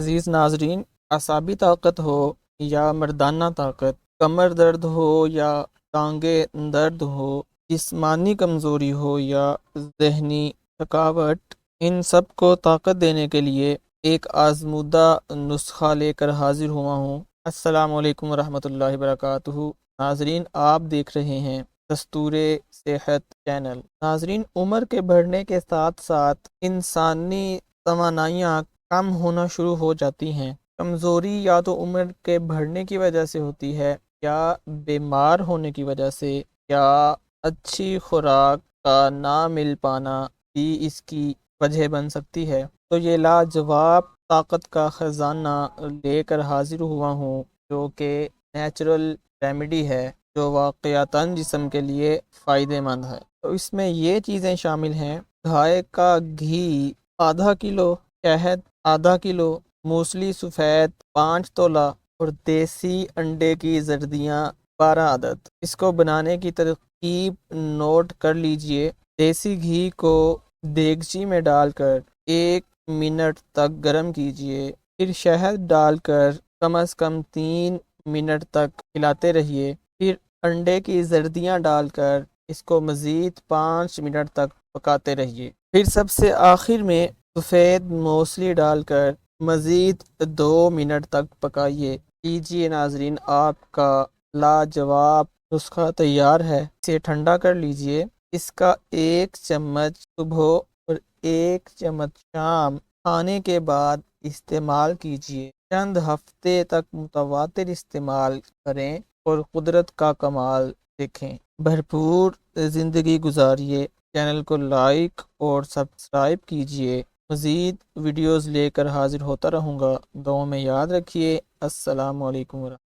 عزیز ناظرین، اعصابی طاقت ہو یا مردانہ طاقت، کمر درد ہو یا ٹانگیں درد ہو، جسمانی کمزوری ہو یا ذہنی تھکاوٹ، ان سب کو طاقت دینے کے لیے ایک آزمودہ نسخہ لے کر حاضر ہوا ہوں۔ السلام علیکم ورحمۃ اللہ وبرکاتہ۔ ناظرین، آپ دیکھ رہے ہیں دستور صحت چینل۔ ناظرین، عمر کے بڑھنے کے ساتھ ساتھ انسانی توانائیاں کم ہونا شروع ہو جاتی ہیں۔ کمزوری یا تو عمر کے بڑھنے کی وجہ سے ہوتی ہے، یا بیمار ہونے کی وجہ سے، یا اچھی خوراک کا نہ مل پانا بھی اس کی وجہ بن سکتی ہے۔ تو یہ لاجواب طاقت کا خزانہ لے کر حاضر ہوا ہوں، جو کہ نیچرل ریمیڈی ہے، جو واقعتاً جسم کے لیے فائدہ مند ہے۔ تو اس میں یہ چیزیں شامل ہیں: گائے کا گھی آدھا کلو، شہد آدھا کلو، موسلی سفید 5 تولہ، اور دیسی انڈے کی زردیاں 12 عدد۔ اس کو بنانے کی ترکیب نوٹ کر لیجئے۔ دیسی گھی کو دیگچی میں ڈال کر 1 منٹ تک گرم کیجئے، پھر شہد ڈال کر کم از کم 3 منٹ تک ہلاتے رہیے، پھر انڈے کی زردیاں ڈال کر اس کو مزید 5 منٹ تک پکاتے رہیے، پھر سب سے آخر میں سفید موسلی ڈال کر مزید 2 منٹ تک پکائیے۔ لیجیے ناظرین، آپ کا لاجواب نسخہ تیار ہے۔ اسے ٹھنڈا کر لیجیے۔ اس کا 1 چمچ صبح اور 1 چمچ شام کھانے کے بعد استعمال کیجیے۔ چند ہفتے تک متواتر استعمال کریں اور قدرت کا کمال دیکھیں۔ بھرپور زندگی گزاریے۔ چینل کو لائک اور سبسکرائب کیجیے۔ مزید ویڈیوز لے کر حاضر ہوتا رہوں گا۔ دعاؤں میں یاد رکھیے۔ السلام علیکم ورحمۃ اللہ۔